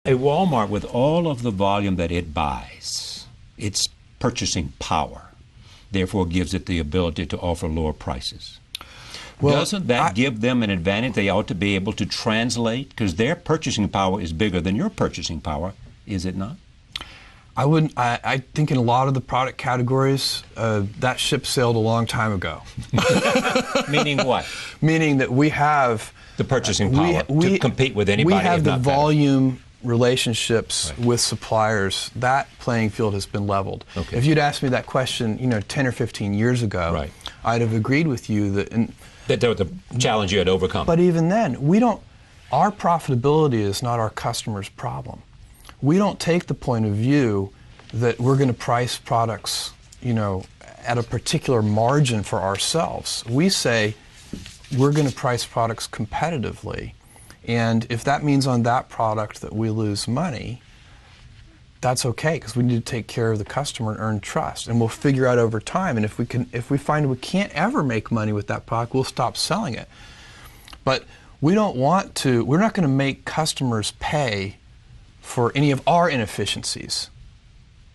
A Walmart, with all of the volume that it buys, its purchasing power, therefore gives it the ability to offer lower prices. Well, doesn't that give them an advantage they ought to be able to translate? Because their purchasing power is bigger than your purchasing power, is it not? I wouldn't. I think in a lot of the product categories, that ship sailed a long time ago. Meaning what? Meaning that we have the purchasing power to compete with anybody. We have if the not volume relationships right. with suppliers. That playing field has been leveled. Okay. If you'd asked me that question, 10 or 15 years ago, right. I'd have agreed with you that there was the challenge you had overcome. But even then, our profitability is not our customer's problem. We don't take the point of view that we're going to price products, at a particular margin for ourselves. We say we're going to price products competitively, and if that means on that product that we lose money, that's okay, because we need to take care of the customer and earn trust, and we'll figure out over time. And if we find we can't ever make money with that product, we'll stop selling it. But we're not going to make customers pay for any of our inefficiencies,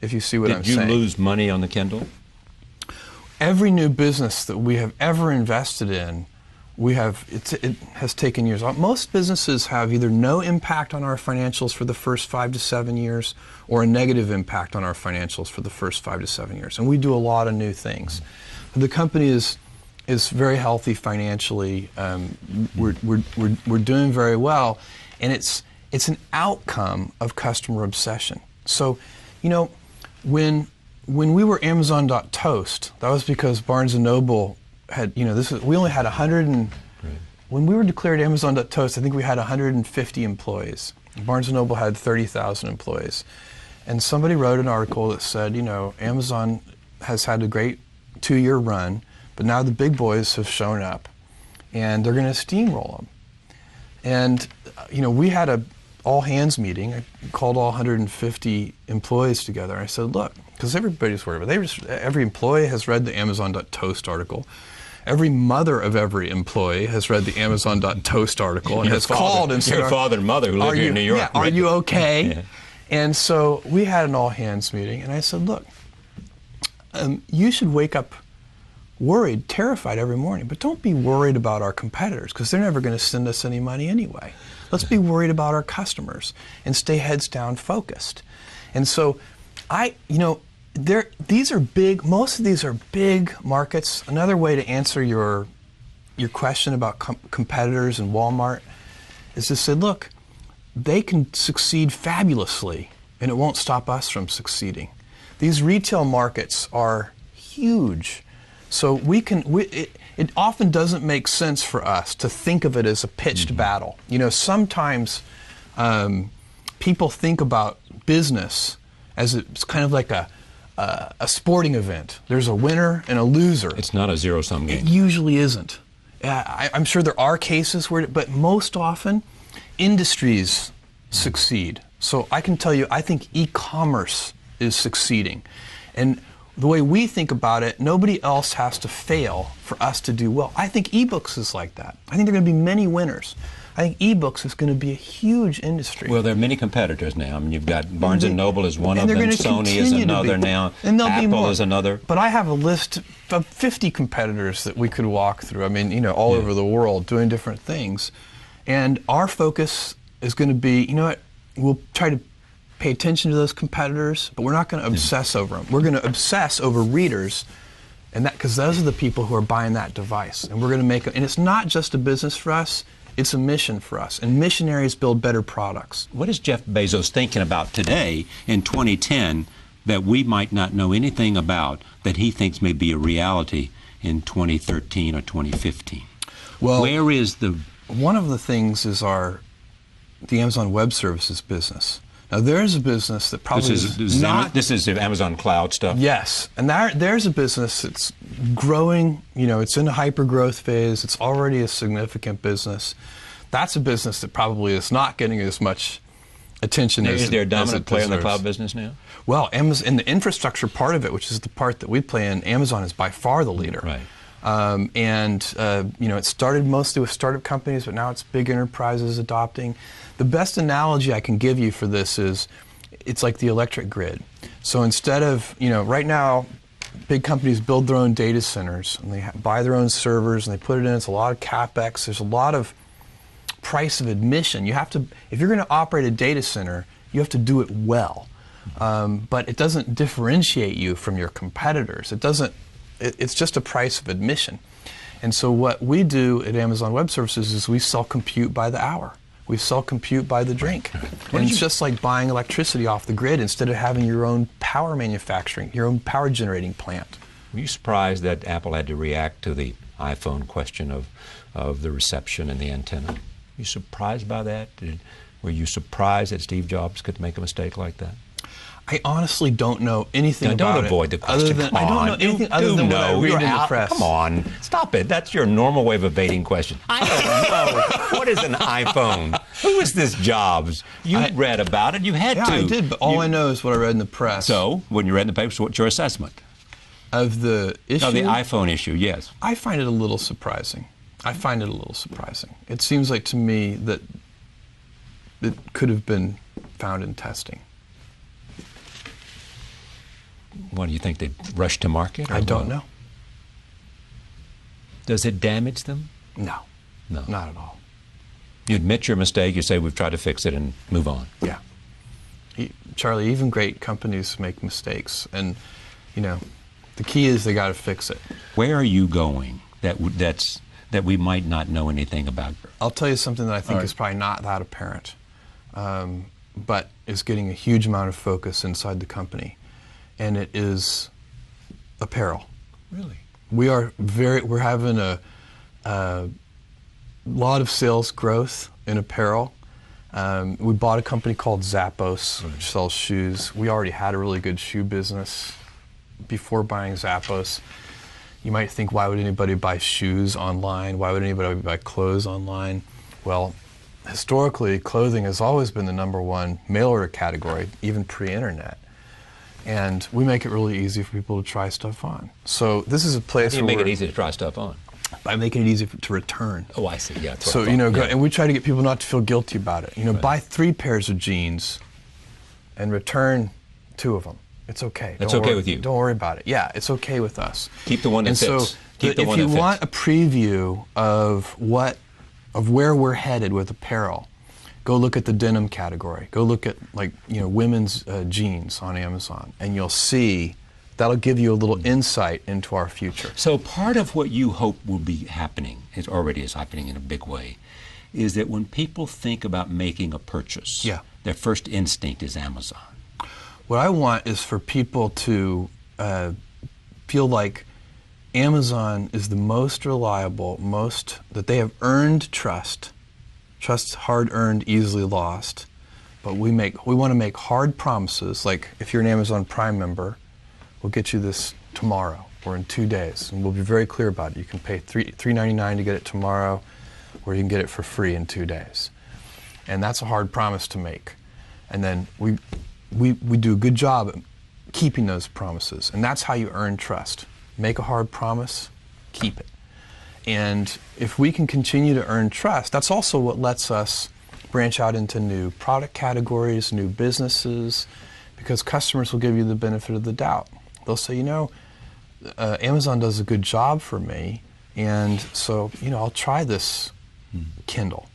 if you see what I'm saying. Did you lose money on the Kindle? Every new business that we have ever invested in, it has taken years. Most businesses have either no impact on our financials for the first 5 to 7 years, or a negative impact on our financials for the first 5 to 7 years. And we do a lot of new things. The company is very healthy financially. We're doing very well, and it's an outcome of customer obsession. So, when we were Amazon.toast, that was because Barnes & Noble had, we only had 100 and, right. When we were declared Amazon.toast, I think we had 150 employees. Barnes & Noble had 30,000 employees. And somebody wrote an article that said, Amazon has had a great 2-year run, but now the big boys have shown up, and they're going to steamroll them. And, we had a all-hands meeting. I called all 150 employees together. I said, look, because everybody's worried about it. Every employee has read the Amazon.toast article. Every mother of every employee has read the Amazon.toast article and has called and said, your father and mother who live here in New York. Yeah, are you okay? Yeah. And so we had an all-hands meeting, and I said, look, you should wake up worried, terrified every morning, but don't be worried about our competitors, because they're never going to send us any money anyway. Let's be worried about our customers and stay heads down focused. And so these are big, most of these are big markets. Another way to answer your question about competitors and Walmart is to say, look, they can succeed fabulously, and it won't stop us from succeeding. These retail markets are huge. So it often doesn't make sense for us to think of it as a pitched battle. Sometimes people think about business as it's kind of like a sporting event. There's a winner and a loser. It's not a zero-sum game. It usually isn't. I'm sure there are cases where, but most often, industries succeed. So I can tell you, I think e-commerce is succeeding. And the way we think about it, nobody else has to fail for us to do well. I think ebooks is like that. I think there are going to be many winners. I think ebooks is going to be a huge industry. Well, there are many competitors now. I mean, you've got Barnes & Noble is one of them, Sony is continue another now, and there'll be Apple more. is another. But I have a list of 50 competitors that we could walk through. I mean, all over the world doing different things. And our focus is going to be, we'll try to pay attention to those competitors, but we're not going to obsess over them. We're going to obsess over readers, and that because those are the people who are buying that device. And we're going to make it. And it's not just a business for us. It's a mission for us, and missionaries build better products. What is Jeff Bezos thinking about today in 2010 that we might not know anything about that he thinks may be a reality in 2013 or 2015? Well, where is one of the things is the Amazon Web Services business. Now there's a business that probably this is the Amazon Cloud stuff. Yes, and there's a business that's growing. It's in a hyper growth phase. It's already a significant business. That's a business that probably is not getting as much attention as it deserves. Is there a dominant player in the cloud business now? Well, Amazon, in the infrastructure part of it, which is the part that we play in, Amazon is by far the leader. Right. It started mostly with startup companies, but now it's big enterprises adopting. The best analogy I can give you for this is, it's like the electric grid. So instead of, right now, big companies build their own data centers, and they buy their own servers, and they put it in. It's a lot of CapEx. There's a lot of price of admission. You have to, if you're going to operate a data center, you have to do it well. But it doesn't differentiate you from your competitors. It's just a price of admission. And so what we do at Amazon Web Services is we sell compute by the hour. We sell compute by the drink. And it's just like buying electricity off the grid instead of having your own power manufacturing, your own power generating plant. Were you surprised that Apple had to react to the iPhone question of the reception and the antenna? Were you surprised by that? Were you surprised that Steve Jobs could make a mistake like that? I honestly don't know anything about it. Don't avoid the question. I don't know anything other than what I read in the press. Come on, stop it. That's your normal way of evading questions. I don't know. What is an iPhone? Who is this Jobs? You read about it. You had to. Yeah, I did, but all I know is what I read in the press. So, when you read in the papers, what's your assessment? Of the issue? Of the iPhone issue, yes. I find it a little surprising. It seems like to me that it could have been found in testing. What do you think, they rushed to market? I don't know. Does it damage them? No, not at all. You admit your mistake, you say we've tried to fix it and move on. Yeah. Charlie, even great companies make mistakes, and the key is they got to fix it. Where are you going that we might not know anything about? I'll tell you something that I think is probably not that apparent, but is getting a huge amount of focus inside the company. And it is apparel. Really? We're having a lot of sales growth in apparel. We bought a company called Zappos, which sells shoes. We already had a really good shoe business before buying Zappos. You might think, why would anybody buy shoes online? Why would anybody buy clothes online? Well, historically, clothing has always been the #1 mail order category, even pre-internet. And we make it really easy for people to try stuff on. So this is a place where you make it easy to try stuff on. By making it easy to return. Oh, I see. Yeah. So and we try to get people not to feel guilty about it. Buy 3 pairs of jeans, and return 2 of them. It's okay. That's okay with you. Don't worry about it. Yeah, it's okay with us. Keep the one that fits. So if you want a preview of where we're headed with apparel, go look at the denim category. Go look at women's jeans on Amazon, and you'll see that'll give you a little insight into our future. So part of what you hope will be happening, it already is happening in a big way, is that when people think about making a purchase, their first instinct is Amazon. What I want is for people to feel like Amazon is the most reliable, that they have earned trust. Trust's hard-earned, easily lost. But we want to make hard promises, like if you're an Amazon Prime member, we'll get you this tomorrow or in 2 days, and we'll be very clear about it. You can pay $3.99 to get it tomorrow, or you can get it for free in 2 days. And that's a hard promise to make. And then we do a good job at keeping those promises, and that's how you earn trust. Make a hard promise, keep it. And if we can continue to earn trust, that's also what lets us branch out into new product categories, new businesses, because customers will give you the benefit of the doubt. They'll say, Amazon does a good job for me, and so, I'll try this Kindle.